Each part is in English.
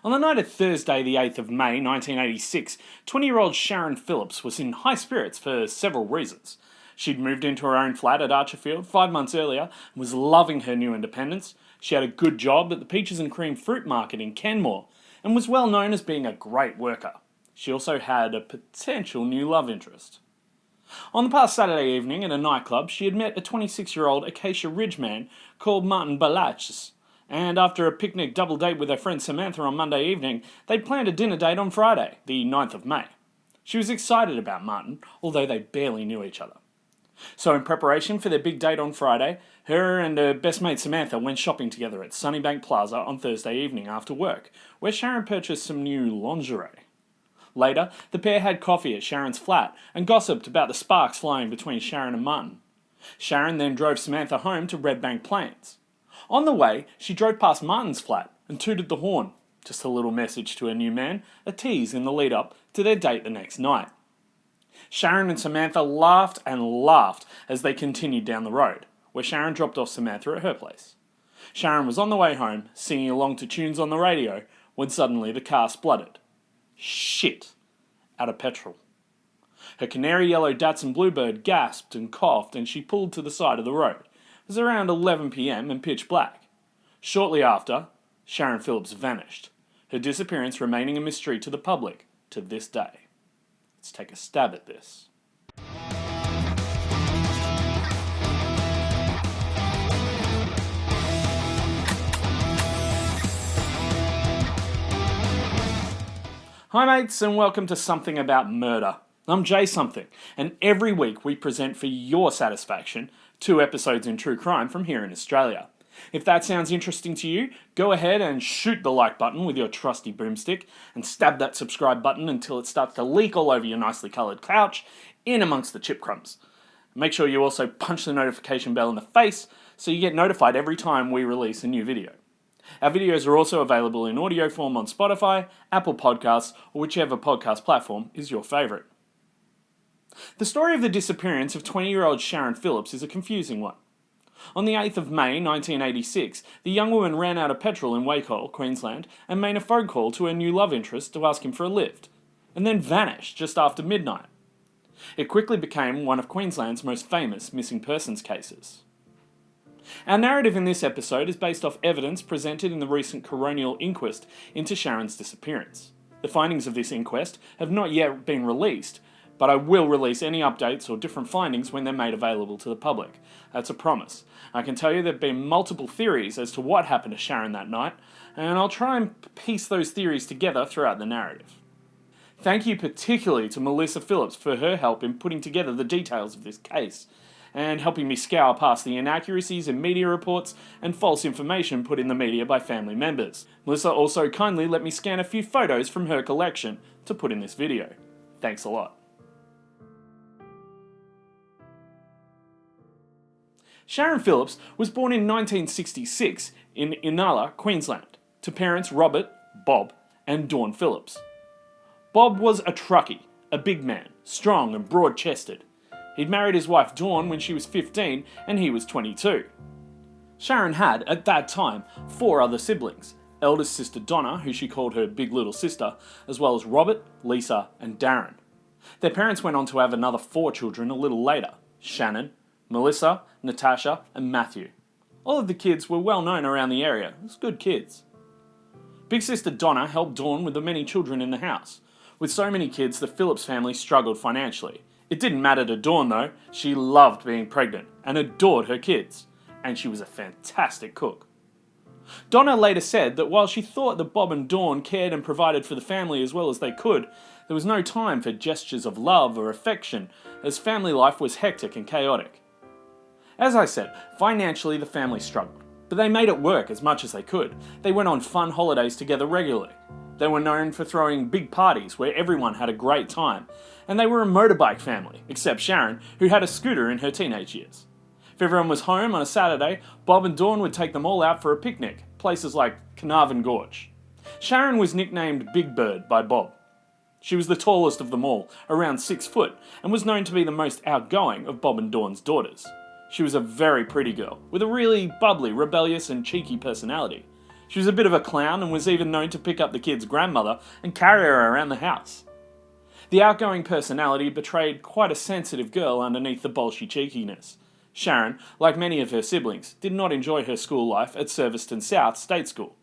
On the night of Thursday, the 8th of May 1986, 20-year-old Sharron Phillips was in high spirits for several reasons. She'd moved into her own flat at Archerfield 5 months earlier and was loving her new independence. She had a good job at the Peaches and Cream Fruit Market in Kenmore and was well known as being a great worker. She also had a potential new love interest. On the past Saturday evening at a nightclub, she had met a 26-year-old Acacia Ridge man called Martin Balachs, and after a picnic double date with her friend Samantha on Monday evening, they'd planned a dinner date on Friday, the 9th of May. She was excited about Martin, although they barely knew each other. So in preparation for their big date on Friday, her and her best mate Samantha went shopping together at Sunnybank Plaza on Thursday evening after work, where Sharron purchased some new lingerie. Later, the pair had coffee at Sharron's flat and gossiped about the sparks flying between Sharron and Martin. Sharron then drove Samantha home to Red Bank Plains. On the way, she drove past Martin's flat and tooted the horn. Just a little message to her new man, a tease in the lead-up to their date the next night. Sharron and Samantha laughed and laughed as they continued down the road, where Sharron dropped off Samantha at her place. Sharron was on the way home, singing along to tunes on the radio, when suddenly the car spluttered. Shit! Out of petrol. Her canary yellow Datsun Bluebird gasped and coughed and she pulled to the side of the road. It was around 11 p.m. and pitch black. Shortly after, Sharron Phillips vanished, her disappearance remaining a mystery to the public to this day. Let's take a stab at this. Hi mates, and welcome to Something About Murder. I'm Jay Something, and every week we present for your satisfaction 2 episodes in true crime from here in Australia. If that sounds interesting to you, go ahead and shoot the like button with your trusty broomstick and stab that subscribe button until it starts to leak all over your nicely coloured couch, in amongst the chip crumbs. Make sure you also punch the notification bell in the face so you get notified every time we release a new video. Our videos are also available in audio form on Spotify, Apple Podcasts, or whichever podcast platform is your favourite. The story of the disappearance of 20-year-old Sharron Phillips is a confusing one. On the 8th of May 1986, the young woman ran out of petrol in Wacol, Queensland, and made a phone call to her new love interest to ask him for a lift, and then vanished just after midnight. It quickly became one of Queensland's most famous missing persons cases. Our narrative in this episode is based off evidence presented in the recent Coronial inquest into Sharron's disappearance. The findings of this inquest have not yet been released, but I will release any updates or different findings when they're made available to the public. That's a promise. I can tell you there have been multiple theories as to what happened to Sharron that night, and I'll try and piece those theories together throughout the narrative. Thank you particularly to Melissa Phillips for her help in putting together the details of this case, and helping me scour past the inaccuracies in media reports and false information put in the media by family members. Melissa also kindly let me scan a few photos from her collection to put in this video. Thanks a lot. Sharron Phillips was born in 1966 in Inala, Queensland, to parents Robert, Bob, and Dawn Phillips. Bob was a truckie, a big man, strong and broad-chested. He'd married his wife Dawn when she was 15 and he was 22. Sharron had, at that time, 4 other siblings, eldest sister Donna, who she called her big little sister, as well as Robert, Lisa, and Darren. Their parents went on to have another 4 children a little later, Shannon, Melissa, Natasha, and Matthew. All of the kids were well known around the area as good kids. Big sister Donna helped Dawn with the many children in the house. With so many kids, the Phillips family struggled financially. It didn't matter to Dawn though, she loved being pregnant and adored her kids, and she was a fantastic cook. Donna later said that while she thought that Bob and Dawn cared and provided for the family as well as they could, there was no time for gestures of love or affection, as family life was hectic and chaotic. As I said, financially the family struggled, but they made it work as much as they could. They went on fun holidays together regularly. They were known for throwing big parties where everyone had a great time, and they were a motorbike family, except Sharron, who had a scooter in her teenage years. If everyone was home on a Saturday, Bob and Dawn would take them all out for a picnic, places like Carnarvon Gorge. Sharron was nicknamed Big Bird by Bob. She was the tallest of them all, around 6 foot, and was known to be the most outgoing of Bob and Dawn's daughters. She was a very pretty girl, with a really bubbly, rebellious and cheeky personality. She was a bit of a clown and was even known to pick up the kid's grandmother and carry her around the house. The outgoing personality betrayed quite a sensitive girl underneath the bolshy cheekiness. Sharron, like many of her siblings, did not enjoy her school life at Serviceton South State School.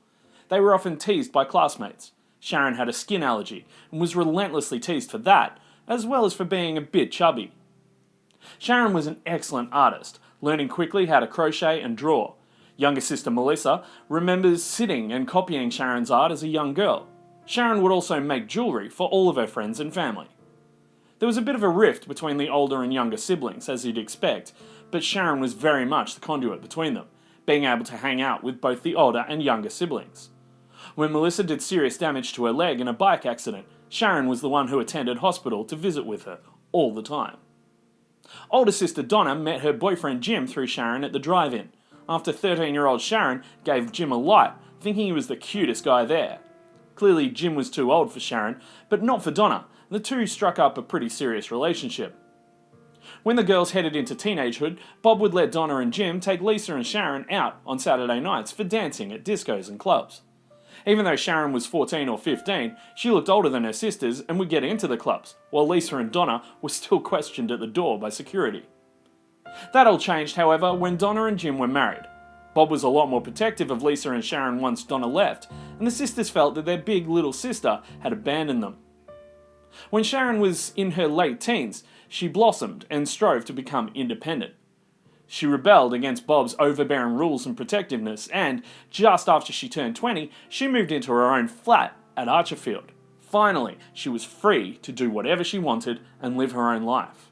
They were often teased by classmates. Sharron had a skin allergy and was relentlessly teased for that, as well as for being a bit chubby. Sharron was an excellent artist, learning quickly how to crochet and draw. Younger sister Melissa remembers sitting and copying Sharron's art as a young girl. Sharron would also make jewellery for all of her friends and family. There was a bit of a rift between the older and younger siblings, as you'd expect, but Sharron was very much the conduit between them, being able to hang out with both the older and younger siblings. When Melissa did serious damage to her leg in a bike accident, Sharron was the one who attended hospital to visit with her all the time. Older sister Donna met her boyfriend Jim through Sharron at the drive-in, after 13-year-old Sharron gave Jim a light, thinking he was the cutest guy there. Clearly Jim was too old for Sharron, but not for Donna. The two struck up a pretty serious relationship. When the girls headed into teenagehood, Bob would let Donna and Jim take Lisa and Sharron out on Saturday nights for dancing at discos and clubs. Even though Sharron was 14 or 15, she looked older than her sisters and would get into the clubs, while Lisa and Donna were still questioned at the door by security. That all changed, however, when Donna and Jim were married. Bob was a lot more protective of Lisa and Sharron once Donna left, and the sisters felt that their big little sister had abandoned them. When Sharron was in her late teens, she blossomed and strove to become independent. She rebelled against Bob's overbearing rules and protectiveness, and just after she turned 20, she moved into her own flat at Archerfield. Finally, she was free to do whatever she wanted and live her own life.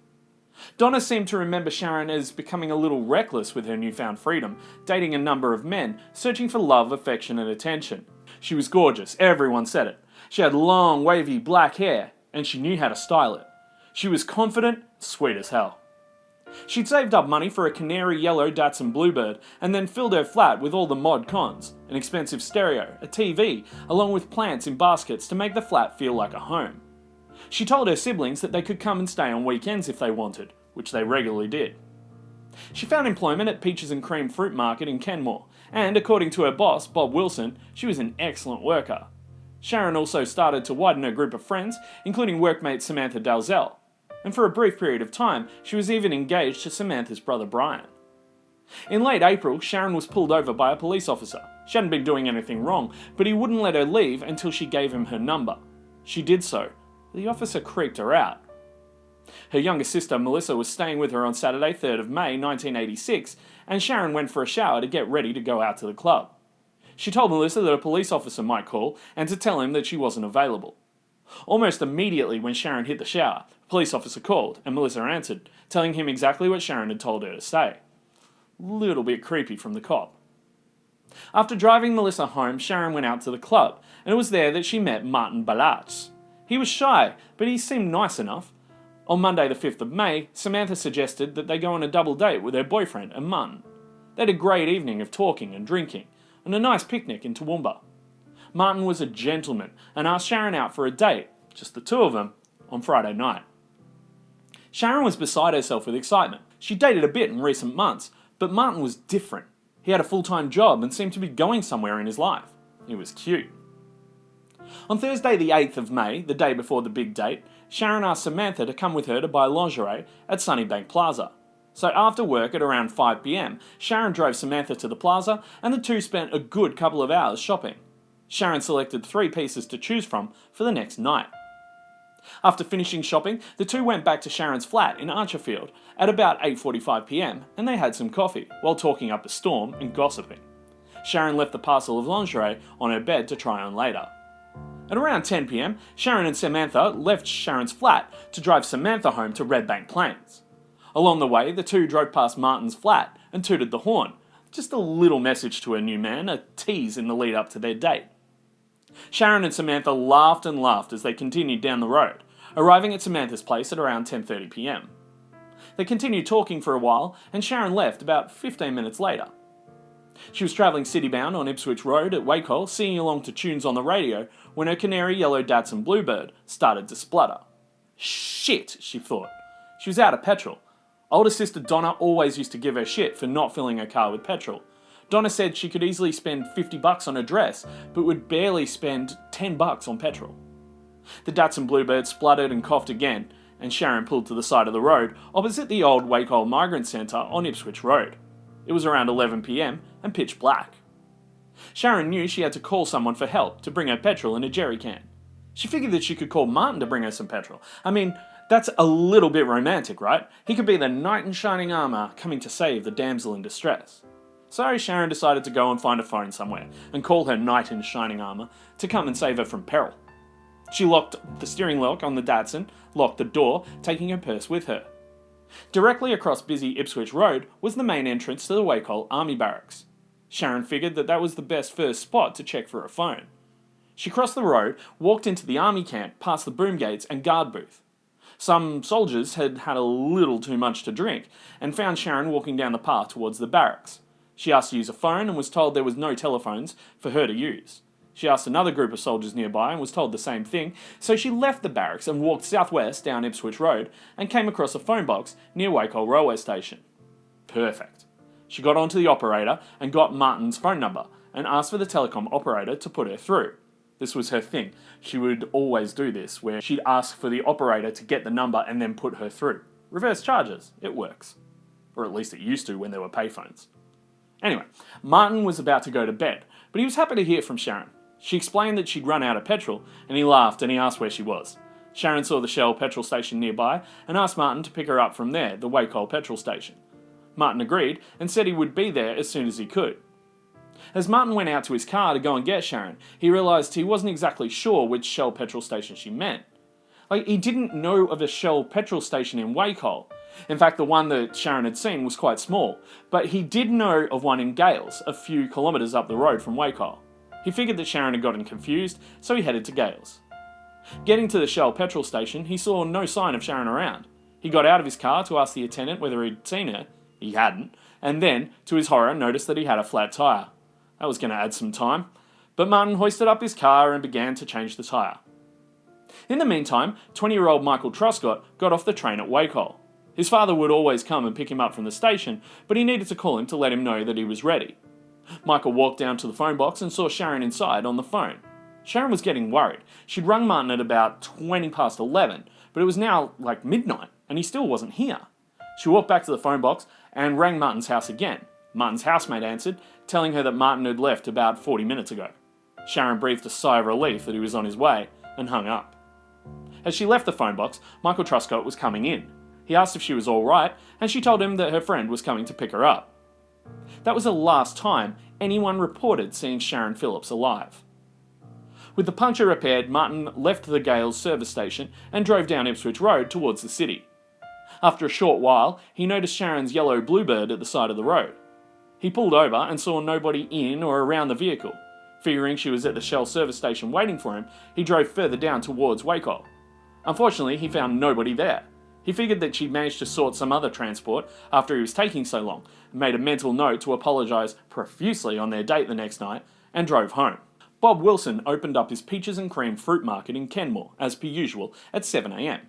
Donna seemed to remember Sharron as becoming a little reckless with her newfound freedom, dating a number of men, searching for love, affection, and attention. She was gorgeous, everyone said it. She had long, wavy black hair, and she knew how to style it. She was confident, sweet as hell. She'd saved up money for a canary yellow Datsun Bluebird and then filled her flat with all the mod cons, an expensive stereo, a TV, along with plants in baskets to make the flat feel like a home. She told her siblings that they could come and stay on weekends if they wanted, which they regularly did. She found employment at Peaches and Cream Fruit Market in Kenmore, and according to her boss, Bob Wilson, she was an excellent worker. Sharron also started to widen her group of friends, including workmate Samantha Dalzell, and for a brief period of time, she was even engaged to Samantha's brother Brian. In late April, Sharron was pulled over by a police officer. She hadn't been doing anything wrong, but he wouldn't let her leave until she gave him her number. She did so. The officer creeped her out. Her younger sister Melissa was staying with her on Saturday, 3rd of May 1986, and Sharron went for a shower to get ready to go out to the club. She told Melissa that a police officer might call and to tell him that she wasn't available. Almost immediately when Sharron hit the shower, a police officer called and Melissa answered, telling him exactly what Sharron had told her to say. Little bit creepy from the cop. After driving Melissa home, Sharron went out to the club, and it was there that she met Martin Balazs. He was shy, but he seemed nice enough. On Monday the 5th of May, Samantha suggested that they go on a double date with her boyfriend and Martin. They had a great evening of talking and drinking, and a nice picnic in Toowoomba. Martin was a gentleman and asked Sharron out for a date, just the two of them, on Friday night. Sharron was beside herself with excitement. She dated a bit in recent months, but Martin was different. He had a full-time job and seemed to be going somewhere in his life. He was cute. On Thursday the 8th of May, the day before the big date, Sharron asked Samantha to come with her to buy lingerie at Sunnybank Plaza. So after work at around 5 p.m, Sharron drove Samantha to the plaza and the two spent a good couple of hours shopping. Sharron selected 3 pieces to choose from for the next night. After finishing shopping, the two went back to Sharron's flat in Archerfield at about 8:45 p.m, and they had some coffee while talking up a storm and gossiping. Sharron left the parcel of lingerie on her bed to try on later. At around 10 p.m, Sharron and Samantha left Sharron's flat to drive Samantha home to Red Bank Plains. Along the way, the two drove past Martin's flat and tooted the horn. Just a little message to her new man, a tease in the lead up to their date. Sharron and Samantha laughed and laughed as they continued down the road, arriving at Samantha's place at around 10:30 p.m. They continued talking for a while, and Sharron left about 15 minutes later. She was travelling citybound on Ipswich Road at Wacol, singing along to tunes on the radio, when her canary yellow Datsun Bluebird started to splutter. Shit, she thought. She was out of petrol. Older sister Donna always used to give her shit for not filling her car with petrol. Donna said she could easily spend $50 on a dress, but would barely spend $10 on petrol. The Datsun Bluebird spluttered and coughed again, and Sharron pulled to the side of the road opposite the old Wacol Migrant Centre on Ipswich Road. It was around 11 p.m. and pitch black. Sharron knew she had to call someone for help to bring her petrol in a jerry can. She figured that she could call Martin to bring her some petrol. I mean, that's a little bit romantic, right? He could be the knight in shining armour coming to save the damsel in distress. So Sharron decided to go and find a phone somewhere and call her knight in shining armour to come and save her from peril. She locked the steering lock on the Datsun, locked the door, taking her purse with her. Directly across busy Ipswich Road was the main entrance to the Wacol Army Barracks. Sharron figured that that was the best first spot to check for a phone. She crossed the road, walked into the army camp, past the boom gates and guard booth. Some soldiers had had a little too much to drink and found Sharron walking down the path towards the barracks. She asked to use a phone and was told there was no telephones for her to use. She asked another group of soldiers nearby and was told the same thing, so she left the barracks and walked southwest down Ipswich Road and came across a phone box near Wacol Railway Station. Perfect. She got onto the operator and got Martin's phone number and asked for the telecom operator to put her through. This was her thing. She would always do this, where she'd ask for the operator to get the number and then put her through. Reverse charges. It works. Or at least it used to when there were payphones. Anyway, Martin was about to go to bed, but he was happy to hear from Sharron. She explained that she'd run out of petrol, and he laughed and he asked where she was. Sharron saw the Shell petrol station nearby and asked Martin to pick her up from there, the Wacol petrol station. Martin agreed and said he would be there as soon as he could. As Martin went out to his car to go and get Sharron, he realised he wasn't exactly sure which Shell petrol station she meant. He didn't know of a Shell petrol station in Wacol. In fact, the one that Sharron had seen was quite small, but he did know of one in Gales, a few kilometres up the road from Wacol. He figured that Sharron had gotten confused, so he headed to Gales. Getting to the Shell petrol station, he saw no sign of Sharron around. He got out of his car to ask the attendant whether he'd seen her. He hadn't, and then, to his horror, noticed that he had a flat tyre. That was going to add some time, but Martin hoisted up his car and began to change the tyre. In the meantime, 20-year-old Michael Truscott got off the train at Wacol. His father would always come and pick him up from the station, but he needed to call him to let him know that he was ready. Michael walked down to the phone box and saw Sharron inside on the phone. Sharron was getting worried. She'd rung Martin at about 20 past 11, but it was now like midnight, and he still wasn't here. She walked back to the phone box and rang Martin's house again. Martin's housemate answered, telling her that Martin had left about 40 minutes ago. Sharron breathed a sigh of relief that he was on his way and hung up. As she left the phone box, Michael Truscott was coming in. He asked if she was all right, and she told him that her friend was coming to pick her up. That was the last time anyone reported seeing Sharron Phillips alive. With the puncture repaired, Martin left the Gales service station and drove down Ipswich Road towards the city. After a short while, he noticed Sharron's yellow Bluebird at the side of the road. He pulled over and saw nobody in or around the vehicle. Figuring she was at the Shell service station waiting for him, he drove further down towards Wacol. Unfortunately, he found nobody there. He figured that she'd managed to sort some other transport after he was taking so long, and made a mental note to apologise profusely on their date the next night, and drove home. Bob Wilson opened up his peaches and cream fruit market in Kenmore, as per usual, at 7 a.m.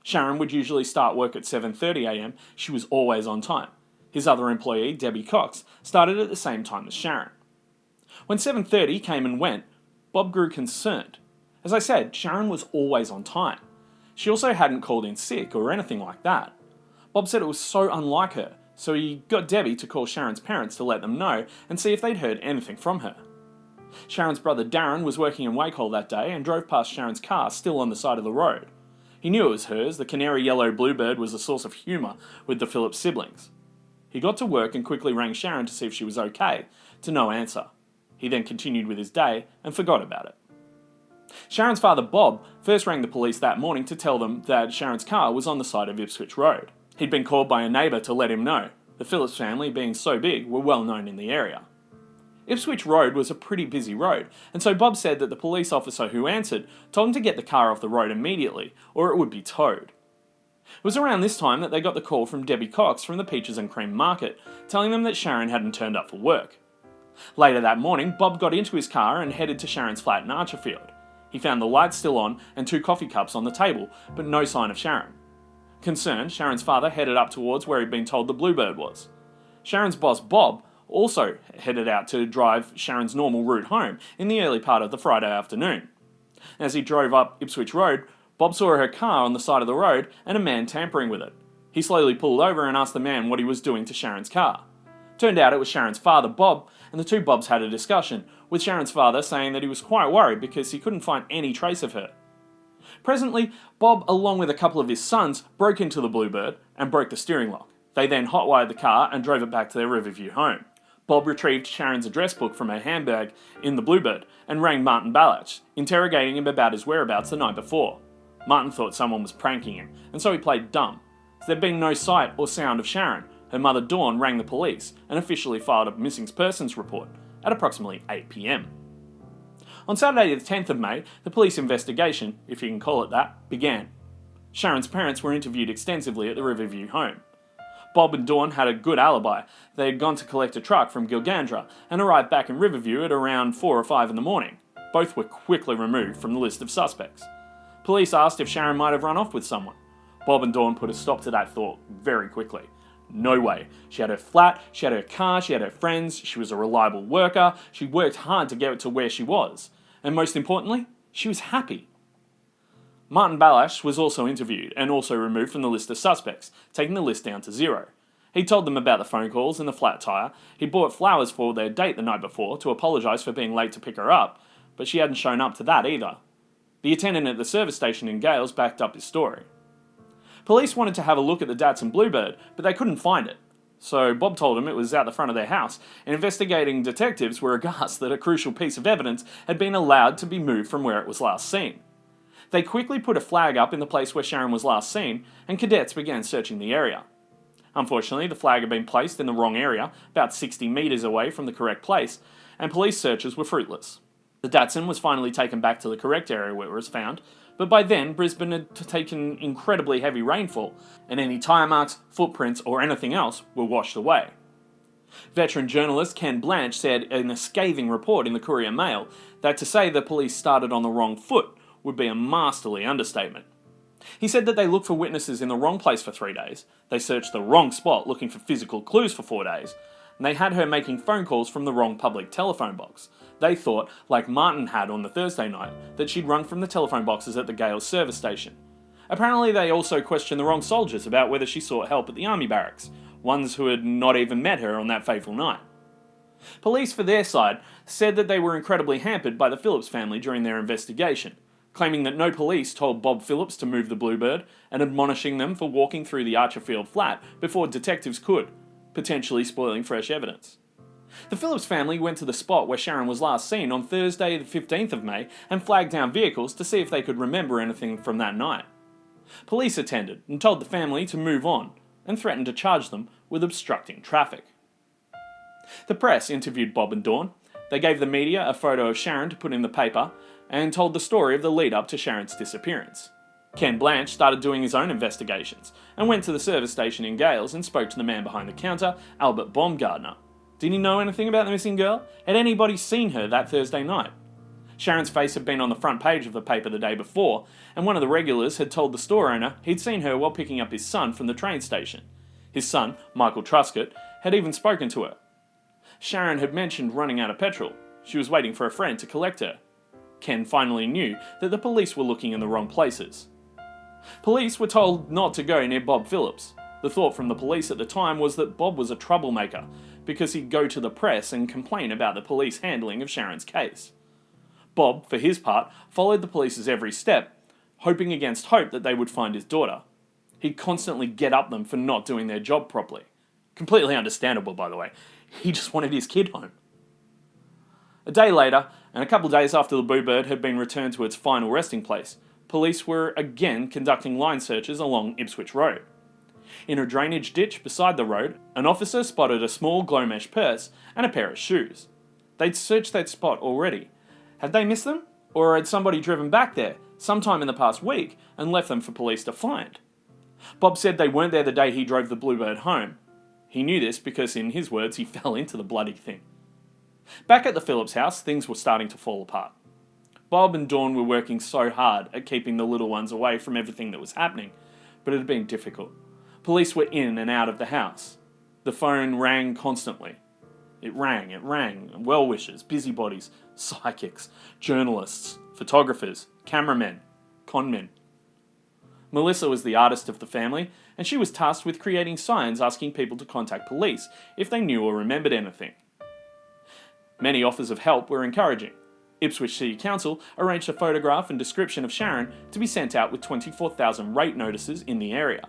Sharron would usually start work at 7:30 a.m, she was always on time. His other employee, Debbie Cox, started at the same time as Sharron. When 7:30 came and went, Bob grew concerned. As I said, Sharron was always on time. She also hadn't called in sick or anything like that. Bob said it was so unlike her, so he got Debbie to call Sharron's parents to let them know and see if they'd heard anything from her. Sharron's brother Darren was working in Wacol that day and drove past Sharron's car still on the side of the road. He knew it was hers. The canary yellow Bluebird was a source of humour with the Phillips siblings. He got to work and quickly rang Sharron to see if she was okay, to no answer. He then continued with his day and forgot about it. Sharron's father Bob first rang the police that morning to tell them that Sharron's car was on the side of Ipswich Road. He'd been called by a neighbour to let him know. The Phillips family, being so big, were well known in the area. Ipswich Road was a pretty busy road, and so Bob said that the police officer who answered told him to get the car off the road immediately, or it would be towed. It was around this time that they got the call from Debbie Cox from the Peaches and Cream Market, telling them that Sharron hadn't turned up for work. Later that morning, Bob got into his car and headed to Sharron's flat in Archerfield. He found the lights still on and 2 coffee cups on the table, but no sign of Sharron. Concerned, Sharron's father headed up towards where he'd been told the Bluebird was. Sharron's boss, Bob, also headed out to drive Sharron's normal route home in the early part of the Friday afternoon. As he drove up Ipswich Road, Bob saw her car on the side of the road and a man tampering with it. He slowly pulled over and asked the man what he was doing to Sharron's car. Turned out it was Sharron's father, Bob, and the two Bobs had a discussion, with Sharron's father saying that he was quite worried because he couldn't find any trace of her. Presently, Bob, along with a couple of his sons, broke into the Bluebird and broke the steering lock. They then hotwired the car and drove it back to their Riverview home. Bob retrieved Sharron's address book from her handbag in the Bluebird and rang Martin Ballach, interrogating him about his whereabouts the night before. Martin thought someone was pranking him, and so he played dumb. There'd been no sight or sound of Sharron. Her mother Dawn rang the police and officially filed a missing persons report at approximately 8 p.m. On Saturday the 10th of May, the police investigation, if you can call it that, began. Sharron's parents were interviewed extensively at the Riverview home. Bob and Dawn had a good alibi. They had gone to collect a truck from Gilgandra and arrived back in Riverview at around 4 or 5 in the morning. Both were quickly removed from the list of suspects. Police asked if Sharron might have run off with someone. Bob and Dawn put a stop to that thought very quickly. No way. She had her flat, she had her car, she had her friends, she was a reliable worker, she worked hard to get to where she was. And most importantly, she was happy. Martin Ballach was also interviewed and also removed from the list of suspects, taking the list down to 0. He told them about the phone calls and the flat tyre. He bought flowers for their date the night before to apologise for being late to pick her up, but she hadn't shown up to that either. The attendant at the service station in Gales backed up his story. Police wanted to have a look at the Datsun Bluebird, but they couldn't find it. So Bob told them it was out the front of their house, and investigating detectives were aghast that a crucial piece of evidence had been allowed to be moved from where it was last seen. They quickly put a flag up in the place where Sharron was last seen, and cadets began searching the area. Unfortunately, the flag had been placed in the wrong area, about 60 metres away from the correct place, and police searches were fruitless. The Datsun was finally taken back to the correct area where it was found, but by then Brisbane had taken incredibly heavy rainfall, and any tyre marks, footprints or anything else were washed away. Veteran journalist Ken Blanche said in a scathing report in the Courier Mail that to say the police started on the wrong foot would be a masterly understatement. He said that they looked for witnesses in the wrong place for 3 days, they searched the wrong spot looking for physical clues for 4 days, and they had her making phone calls from the wrong public telephone box. They thought, like Martin had on the Thursday night, that she'd rung from the telephone boxes at the Gales service station. Apparently they also questioned the wrong soldiers about whether she sought help at the army barracks, ones who had not even met her on that fateful night. Police, for their side, said that they were incredibly hampered by the Phillips family during their investigation, claiming that no police told Bob Phillips to move the Bluebird and admonishing them for walking through the Archerfield flat before detectives could, potentially spoiling fresh evidence. The Phillips family went to the spot where Sharron was last seen on Thursday the 15th of May and flagged down vehicles to see if they could remember anything from that night. Police attended and told the family to move on and threatened to charge them with obstructing traffic. The press interviewed Bob and Dawn. They gave the media a photo of Sharron to put in the paper and told the story of the lead up to Sharron's disappearance. Ken Blanche started doing his own investigations and went to the service station in Gales and spoke to the man behind the counter, Albert Baumgartner. Did he know anything about the missing girl? Had anybody seen her that Thursday night? Sharron's face had been on the front page of the paper the day before, and one of the regulars had told the store owner he'd seen her while picking up his son from the train station. His son, Michael Truscott, had even spoken to her. Sharron had mentioned running out of petrol. She was waiting for a friend to collect her. Ken finally knew that the police were looking in the wrong places. Police were told not to go near Bob Phillips. The thought from the police at the time was that Bob was a troublemaker, because he'd go to the press and complain about the police handling of Sharron's case. Bob, for his part, followed the police's every step, hoping against hope that they would find his daughter. He'd constantly get up them for not doing their job properly. Completely understandable, by the way. He just wanted his kid home. A day later, and a couple of days after the Bluebird had been returned to its final resting place, police were again conducting line searches along Ipswich Road. In a drainage ditch beside the road, an officer spotted a small glow mesh purse and a pair of shoes. They'd searched that spot already. Had they missed them? Or had somebody driven back there sometime in the past week and left them for police to find? Bob said they weren't there the day he drove the Bluebird home. He knew this because, in his words, he fell into the bloody thing. Back at the Phillips house, things were starting to fall apart. Bob and Dawn were working so hard at keeping the little ones away from everything that was happening, but it had been difficult. Police were in and out of the house. The phone rang constantly. It rang. Well-wishers, busybodies, psychics, journalists, photographers, cameramen, conmen. Melissa was the artist of the family, and she was tasked with creating signs asking people to contact police if they knew or remembered anything. Many offers of help were encouraging. Ipswich City Council arranged a photograph and description of Sharron to be sent out with 24,000 rate notices in the area.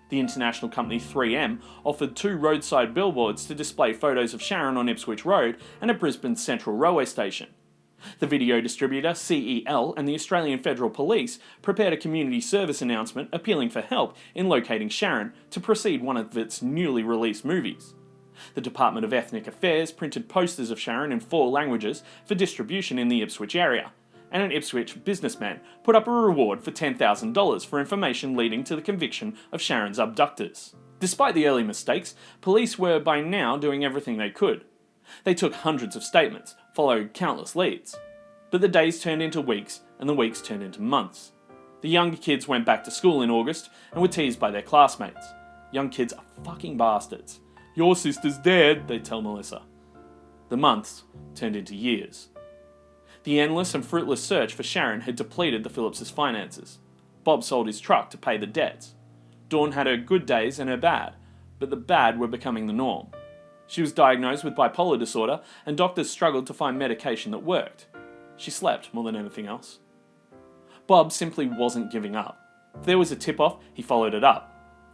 The international company 3M offered 2 roadside billboards to display photos of Sharron on Ipswich Road and at Brisbane's Central Railway Station. The video distributor CEL and the Australian Federal Police prepared a community service announcement appealing for help in locating Sharron to precede one of its newly released movies. The Department of Ethnic Affairs printed posters of Sharron in 4 languages for distribution in the Ipswich area, and an Ipswich businessman put up a reward for $10,000 for information leading to the conviction of Sharron's abductors. Despite the early mistakes, police were by now doing everything they could. They took hundreds of statements, followed countless leads. But the days turned into weeks, and the weeks turned into months. The younger kids went back to school in August and were teased by their classmates. Young kids are fucking bastards. "Your sister's dead," they tell Melissa. The months turned into years. The endless and fruitless search for Sharron had depleted the Phillips' finances. Bob sold his truck to pay the debts. Dawn had her good days and her bad, but the bad were becoming the norm. She was diagnosed with bipolar disorder, and doctors struggled to find medication that worked. She slept more than anything else. Bob simply wasn't giving up. If there was a tip-off, he followed it up.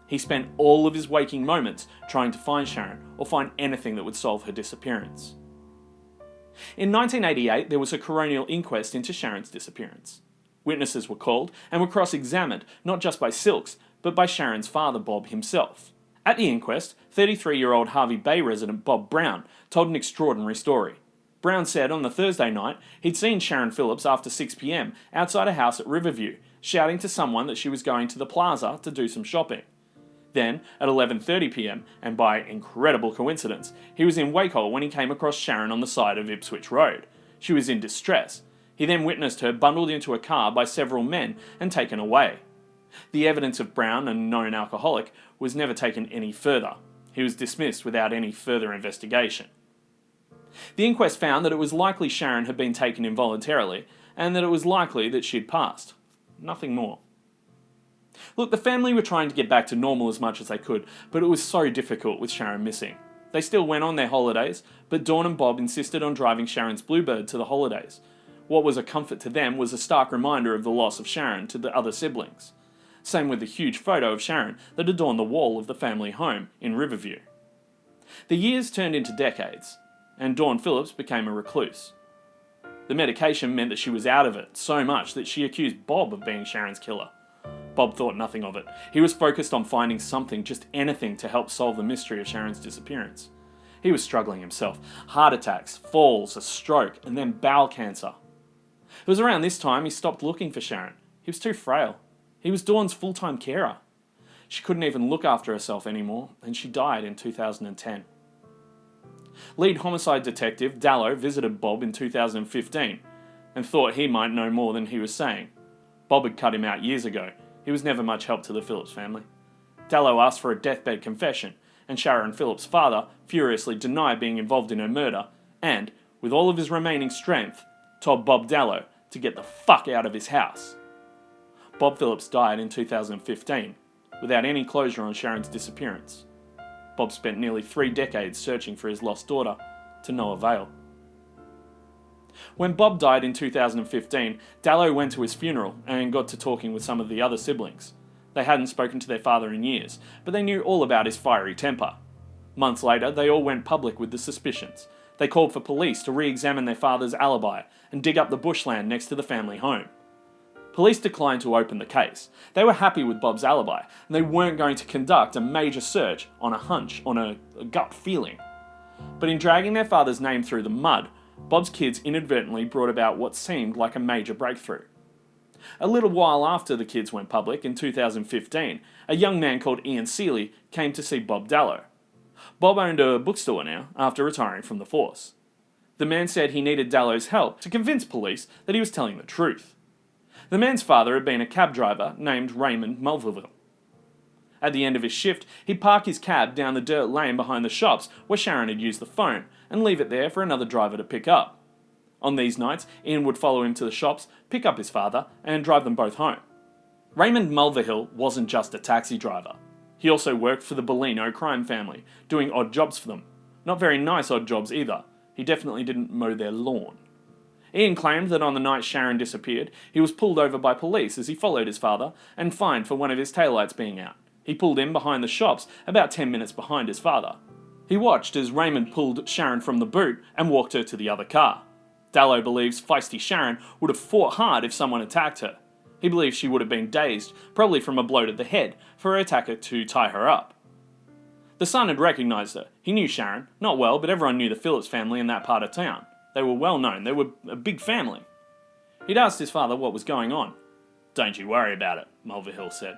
He spent all of his waking moments trying to find Sharron or find anything that would solve her disappearance. In 1988, there was a Coronial inquest into Sharron's disappearance. Witnesses were called and were cross-examined, not just by Silks, but by Sharron's father, Bob, himself. At the inquest, 33-year-old Hervey Bay resident Bob Brown told an extraordinary story. Brown said on the Thursday night he'd seen Sharron Phillips after 6 p.m. outside a house at Riverview, shouting to someone that she was going to the plaza to do some shopping. Then, at 11:30 p.m, and by incredible coincidence, he was in Wakehole when he came across Sharron on the side of Ipswich Road. She was in distress. He then witnessed her bundled into a car by several men and taken away. The evidence of Brown, a known alcoholic, was never taken any further. He was dismissed without any further investigation. The inquest found that it was likely Sharron had been taken involuntarily, and that it was likely that she'd passed. Nothing more. Look, the family were trying to get back to normal as much as they could, but it was so difficult with Sharron missing. They still went on their holidays, but Dawn and Bob insisted on driving Sharron's Bluebird to the holidays. What was a comfort to them was a stark reminder of the loss of Sharron to the other siblings. Same with the huge photo of Sharron that adorned the wall of the family home in Riverview. The years turned into decades, and Dawn Phillips became a recluse. The medication meant that she was out of it so much that she accused Bob of being Sharron's killer. Bob thought nothing of it. He was focused on finding something, just anything, to help solve the mystery of Sharron's disappearance. He was struggling himself. Heart attacks, falls, a stroke, and then bowel cancer. It was around this time he stopped looking for Sharron. He was too frail. He was Dawn's full-time carer. She couldn't even look after herself anymore, and she died in 2010. Lead homicide detective Dallow visited Bob in 2015 and thought he might know more than he was saying. Bob had cut him out years ago. He was never much help to the Phillips family. Dallow asked for a deathbed confession, and Sharron Phillips' father furiously denied being involved in her murder and, with all of his remaining strength, told Bob Dallow to get the fuck out of his house. Bob Phillips died in 2015, without any closure on Sharron's disappearance. Bob spent nearly 3 decades searching for his lost daughter, to no avail. When Bob died in 2015, Dallow went to his funeral and got to talking with some of the other siblings. They hadn't spoken to their father in years, but they knew all about his fiery temper. Months later, they all went public with the suspicions. They called for police to re-examine their father's alibi and dig up the bushland next to the family home. Police declined to open the case. They were happy with Bob's alibi, and they weren't going to conduct a major search on a hunch, on a gut feeling. But in dragging their father's name through the mud, Bob's kids inadvertently brought about what seemed like a major breakthrough. A little while after the kids went public, in 2015, a young man called Ian Seeley came to see Bob Dallow. Bob owned a bookstore now, after retiring from the force. The man said he needed Dallow's help to convince police that he was telling the truth. The man's father had been a cab driver named Raymond Mulverville. At the end of his shift, he'd park his cab down the dirt lane behind the shops where Sharron had used the phone and leave it there for another driver to pick up. On these nights, Ian would follow him to the shops, pick up his father, and drive them both home. Raymond Mulvihill wasn't just a taxi driver. He also worked for the Bellino crime family, doing odd jobs for them. Not very nice odd jobs either. He definitely didn't mow their lawn. Ian claimed that on the night Sharron disappeared, he was pulled over by police as he followed his father and fined for one of his taillights being out. He pulled in behind the shops, about 10 minutes behind his father. He watched as Raymond pulled Sharron from the boot and walked her to the other car. Dallow believes feisty Sharron would have fought hard if someone attacked her. He believes she would have been dazed, probably from a blow to the head, for her attacker to tie her up. The son had recognised her. He knew Sharron, not well, but everyone knew the Phillips family in that part of town. They were well known, they were a big family. He'd asked his father what was going on. "Don't you worry about it," Mulvihill said.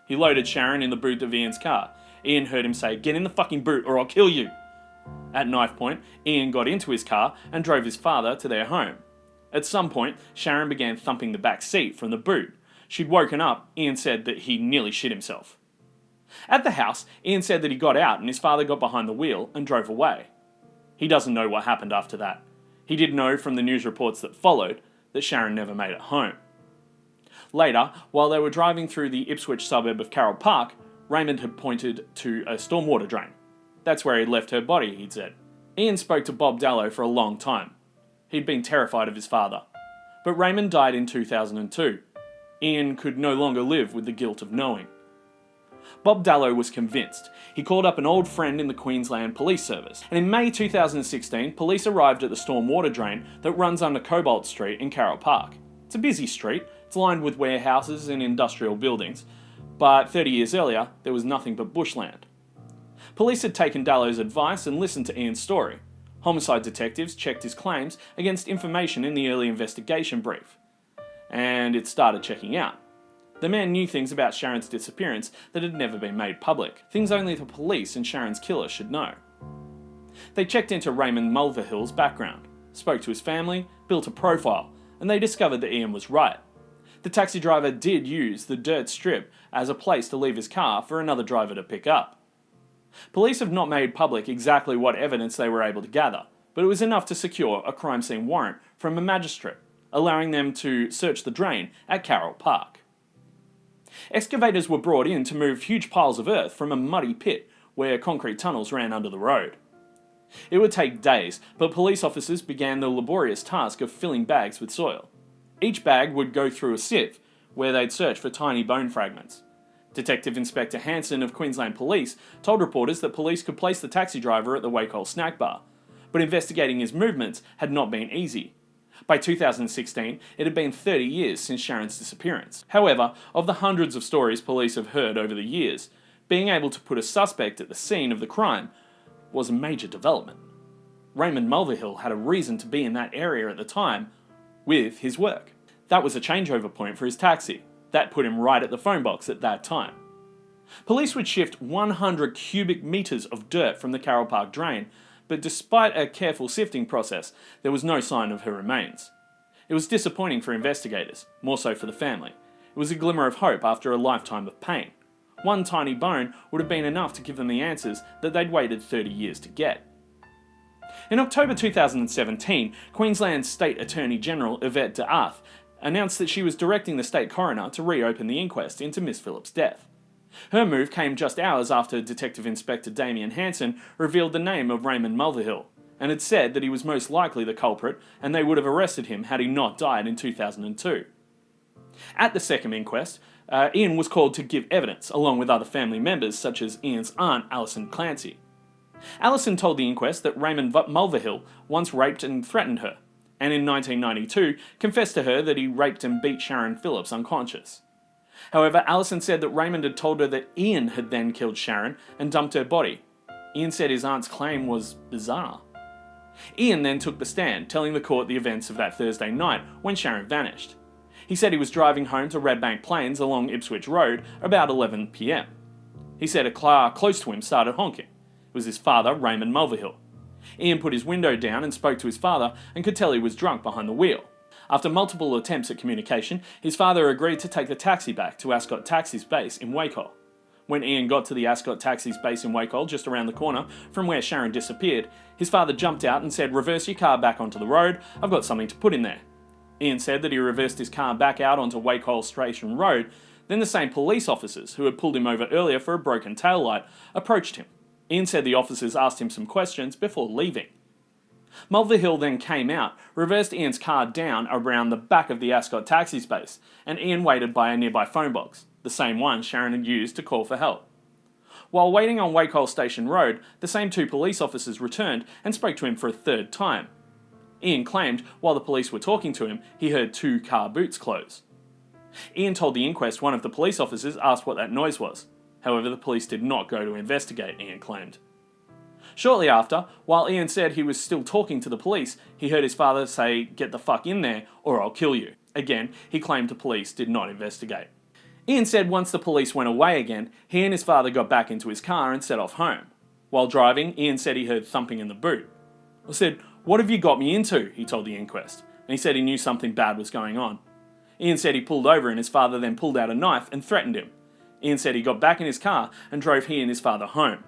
He loaded Sharron in the boot of Ian's car. Ian heard him say, "Get in the fucking boot or I'll kill you." At knife point, Ian got into his car and drove his father to their home. At some point, Sharron began thumping the back seat from the boot. She'd woken up. Ian said that he nearly shit himself. At the house, Ian said that he got out and his father got behind the wheel and drove away. He doesn't know what happened after that. He did know from the news reports that followed that Sharron never made it home. Later, while they were driving through the Ipswich suburb of Carroll Park, Raymond had pointed to a stormwater drain. That's where he'd left her body, he'd said. Ian spoke to Bob Dallow for a long time. He'd been terrified of his father. But Raymond died in 2002. Ian could no longer live with the guilt of knowing. Bob Dallow was convinced. He called up an old friend in the Queensland Police Service, and in May 2016, police arrived at the stormwater drain that runs under Cobalt Street in Carroll Park. It's a busy street, it's lined with warehouses and industrial buildings, but 30 years earlier, there was nothing but bushland. Police had taken Dallow's advice and listened to Ian's story. Homicide detectives checked his claims against information in the early investigation brief. And it started checking out. The man knew things about Sharron's disappearance that had never been made public, things only the police and Sharron's killer should know. They checked into Raymond Mulvihill's background, spoke to his family, built a profile, and they discovered that Ian was right. The taxi driver did use the dirt strip as a place to leave his car for another driver to pick up. Police have not made public exactly what evidence they were able to gather, but it was enough to secure a crime scene warrant from a magistrate, allowing them to search the drain at Carroll Park. Excavators were brought in to move huge piles of earth from a muddy pit where concrete tunnels ran under the road. It would take days, but police officers began the laborious task of filling bags with soil. Each bag would go through a sieve, where they'd search for tiny bone fragments. Detective Inspector Hanson of Queensland Police told reporters that police could place the taxi driver at the Wacol snack bar, but investigating his movements had not been easy. By 2016, it had been 30 years since Sharron's disappearance. However, of the hundreds of stories police have heard over the years, being able to put a suspect at the scene of the crime was a major development. Raymond Mulvihill had a reason to be in that area at the time with his work. That was a changeover point for his taxi. That put him right at the phone box at that time. Police would shift 100 cubic metres of dirt from the Carroll Park drain, but despite a careful sifting process, there was no sign of her remains. It was disappointing for investigators, more so for the family. It was a glimmer of hope after a lifetime of pain. One tiny bone would have been enough to give them the answers that they'd waited 30 years to get. In October 2017, Queensland's State Attorney General Yvette D'Arth announced that she was directing the state coroner to reopen the inquest into Miss Phillips' death. Her move came just hours after Detective Inspector Damien Hanson revealed the name of Raymond Mulvihill, and had said that he was most likely the culprit and they would have arrested him had he not died in 2002. At the second inquest, Ian was called to give evidence, along with other family members such as Ian's aunt Alison Clancy. Alison told the inquest that Raymond Mulvihill once raped and threatened her, and in 1992 confessed to her that he raped and beat Sharron Phillips unconscious. However, Alison said that Raymond had told her that Ian had then killed Sharron and dumped her body. Ian said his aunt's claim was bizarre. Ian then took the stand, telling the court the events of that Thursday night when Sharron vanished. He said he was driving home to Redbank Plains along Ipswich Road about 11 p.m. He said a car close to him started honking. It was his father, Raymond Mulvihill. Ian put his window down and spoke to his father and could tell he was drunk behind the wheel. After multiple attempts at communication, his father agreed to take the taxi back to Ascot Taxi's base in Wacol. When Ian got to the Ascot Taxis base in Wacol, just around the corner from where Sharron disappeared, his father jumped out and said, "Reverse your car back onto the road, I've got something to put in there." Ian said that he reversed his car back out onto Wacol Station Road. Then the same police officers who had pulled him over earlier for a broken taillight approached him. Ian said the officers asked him some questions before leaving. Mulvihill then came out, reversed Ian's car down around the back of the Ascot Taxis base, and Ian waited by a nearby phone box, the same one Sharron had used to call for help. While waiting on Wacol Station Road, the same two police officers returned and spoke to him for a third time. Ian claimed, while the police were talking to him, he heard two car boots close. Ian told the inquest one of the police officers asked what that noise was. However, the police did not go to investigate, Ian claimed. Shortly after, while Ian said he was still talking to the police, he heard his father say, "Get the fuck in there, or I'll kill you." Again, he claimed the police did not investigate. Ian said once the police went away again, he and his father got back into his car and set off home. While driving, Ian said he heard thumping in the boot. I said, "What have you got me into?" he told the inquest, and he said he knew something bad was going on. Ian said he pulled over and his father then pulled out a knife and threatened him. Ian said he got back in his car and drove he and his father home.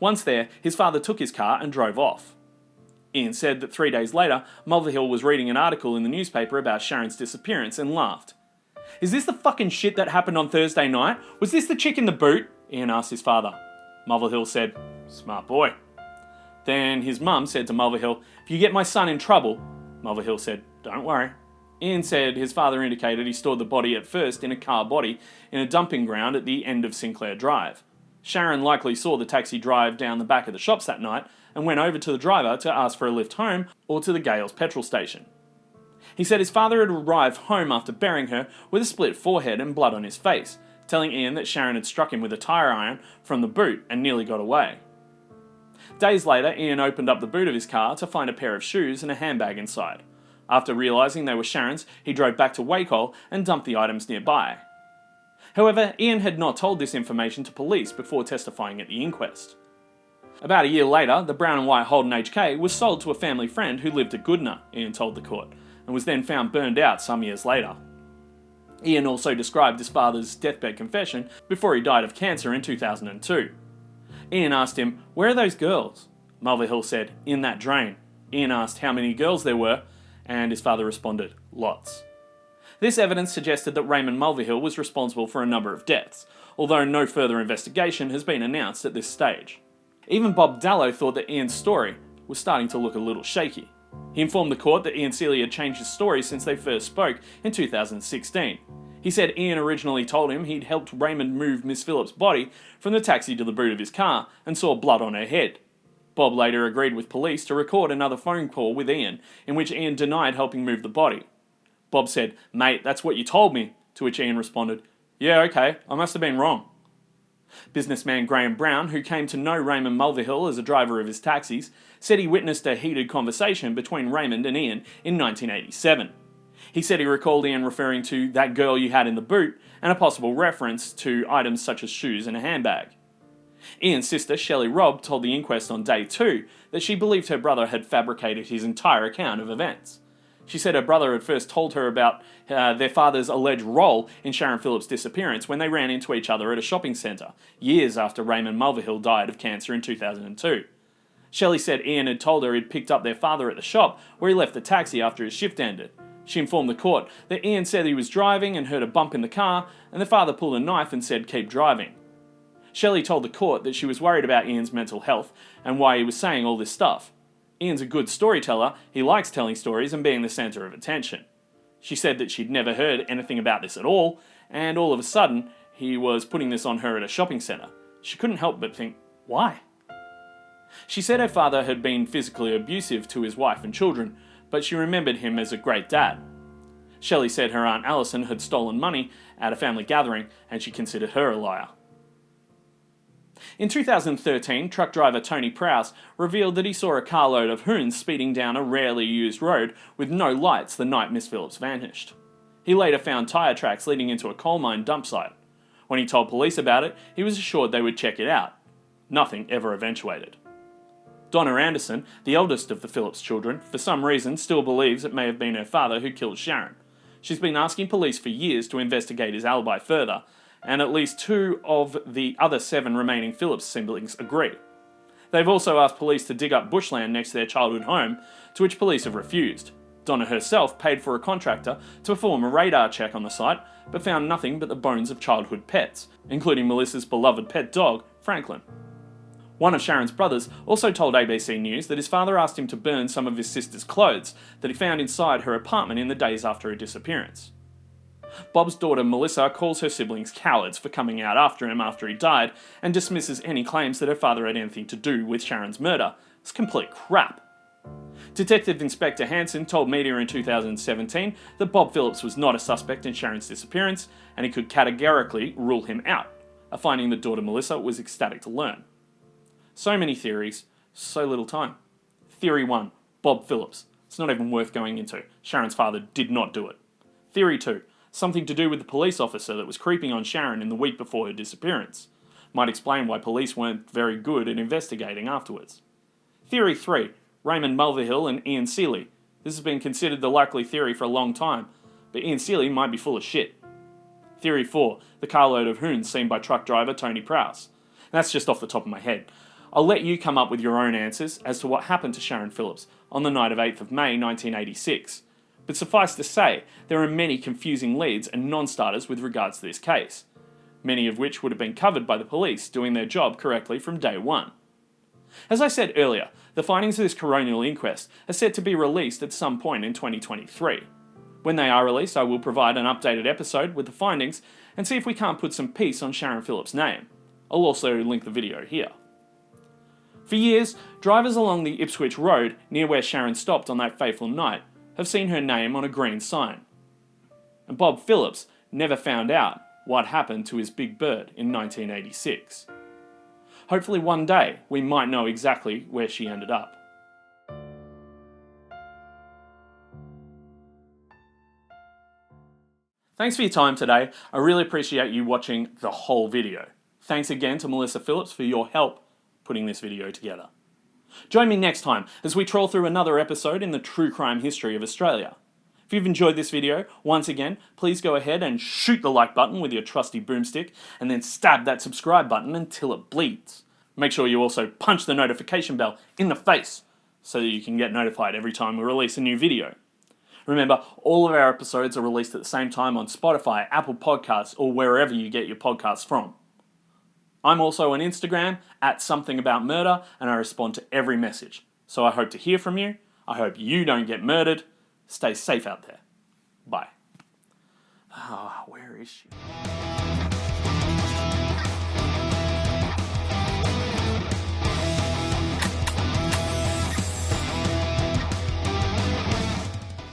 Once there, his father took his car and drove off. Ian said that 3 days later, Mulvihill was reading an article in the newspaper about Sharron's disappearance and laughed. "Is this the fucking shit that happened on Thursday night? Was this the chick in the boot?" Ian asked his father. Mulvihill said, "Smart boy." Then his mum said to Mulvihill, "If you get my son in trouble," Mulvihill said, "Don't worry." Ian said his father indicated he stored the body at first in a car body in a dumping ground at the end of Sinclair Drive. Sharron likely saw the taxi drive down the back of the shops that night and went over to the driver to ask for a lift home or to the Gales petrol station. He said his father had arrived home after burying her with a split forehead and blood on his face, telling Ian that Sharron had struck him with a tyre iron from the boot and nearly got away. Days later, Ian opened up the boot of his car to find a pair of shoes and a handbag inside. After realising they were Sharron's, he drove back to Wacol and dumped the items nearby. However, Ian had not told this information to police before testifying at the inquest. About a year later, the brown and white Holden HK was sold to a family friend who lived at Goodna, Ian told the court, and was then found burned out some years later. Ian also described his father's deathbed confession before he died of cancer in 2002. Ian asked him, "Where are those girls?" Mulvihill said, "In that drain." Ian asked how many girls there were, and his father responded, "Lots." This evidence suggested that Raymond Mulvihill was responsible for a number of deaths, although no further investigation has been announced at this stage. Even Bob Dallow thought that Ian's story was starting to look a little shaky. He informed the court that Ian Seeley had changed his story since they first spoke in 2016. He said Ian originally told him he'd helped Raymond move Miss Phillips' body from the taxi to the boot of his car and saw blood on her head. Bob later agreed with police to record another phone call with Ian, in which Ian denied helping move the body. Bob said, "Mate, that's what you told me," to which Ian responded, "Yeah, okay, I must have been wrong." Businessman Graham Brown, who came to know Raymond Mulvihill as a driver of his taxis, said he witnessed a heated conversation between Raymond and Ian in 1987. He said he recalled Ian referring to "that girl you had in the boot" and a possible reference to items such as shoes and a handbag. Ian's sister, Shelley Robb, told the inquest on day 2 that she believed her brother had fabricated his entire account of events. She said her brother had first told her about their father's alleged role in Sharron Phillips' disappearance when they ran into each other at a shopping centre, years after Raymond Mulvihill died of cancer in 2002. Shelley said Ian had told her he'd picked up their father at the shop where he left the taxi after his shift ended. She informed the court that Ian said he was driving and heard a bump in the car, and the father pulled a knife and said keep driving. Shelley told the court that she was worried about Ian's mental health and why he was saying all this stuff. Ian's a good storyteller, he likes telling stories and being the centre of attention. She said that she'd never heard anything about this at all, and all of a sudden, he was putting this on her at a shopping centre. She couldn't help but think, why? She said her father had been physically abusive to his wife and children, but she remembered him as a great dad. Shelley said her Aunt Alison had stolen money at a family gathering, and she considered her a liar. In 2013, truck driver Tony Prowse revealed that he saw a carload of hoons speeding down a rarely used road with no lights the night Miss Phillips vanished. He later found tyre tracks leading into a coal mine dump site. When he told police about it, he was assured they would check it out. Nothing ever eventuated. Donna Anderson, the eldest of the Phillips children, for some reason still believes it may have been her father who killed Sharron. She's been asking police for years to investigate his alibi further, and at least 2 of the other 7 remaining Phillips siblings agree. They've also asked police to dig up bushland next to their childhood home, to which police have refused. Donna herself paid for a contractor to perform a radar check on the site, but found nothing but the bones of childhood pets, including Melissa's beloved pet dog, Franklin. One of Sharron's brothers also told ABC News that his father asked him to burn some of his sister's clothes that he found inside her apartment in the days after her disappearance. Bob's daughter Melissa calls her siblings cowards for coming out after him after he died, and dismisses any claims that her father had anything to do with Sharron's murder. It's complete crap. Detective Inspector Hansen told media in 2017 that Bob Phillips was not a suspect in Sharron's disappearance, and he could categorically rule him out, a finding that daughter Melissa was ecstatic to learn. So many theories, so little time. Theory 1, Bob Phillips. It's not even worth going into. Sharron's father did not do it. Theory 2, something to do with the police officer that was creeping on Sharron in the week before her disappearance. Might explain why police weren't very good at investigating afterwards. Theory 3, Raymond Mulvihill and Ian Seeley. This has been considered the likely theory for a long time, but Ian Seeley might be full of shit. Theory 4, the carload of hoons seen by truck driver Tony Prowse. That's just off the top of my head. I'll let you come up with your own answers as to what happened to Sharron Phillips on the night of 8th of May 1986. But suffice to say, there are many confusing leads and non-starters with regards to this case, many of which would have been covered by the police doing their job correctly from day one. As I said earlier, the findings of this Coronial inquest are set to be released at some point in 2023. When they are released, I will provide an updated episode with the findings and see if we can't put some peace on Sharron Phillips' name. I'll also link the video here. For years, drivers along the Ipswich Road near where Sharron stopped on that fateful night have seen her name on a green sign. And Bob Phillips never found out what happened to his big bird in 1986. Hopefully one day we might know exactly where she ended up. Thanks for your time today. I really appreciate you watching the whole video. Thanks again to Melissa Phillips for your help putting this video together. Join me next time as we troll through another episode in the true crime history of Australia. If you've enjoyed this video, once again, please go ahead and shoot the like button with your trusty boomstick and then stab that subscribe button until it bleeds. Make sure you also punch the notification bell in the face so that you can get notified every time we release a new video. Remember, all of our episodes are released at the same time on Spotify, Apple Podcasts, or wherever you get your podcasts from. I'm also on Instagram @somethingaboutmurder, and I respond to every message. So I hope to hear from you. I hope you don't get murdered. Stay safe out there. Bye. Where is she?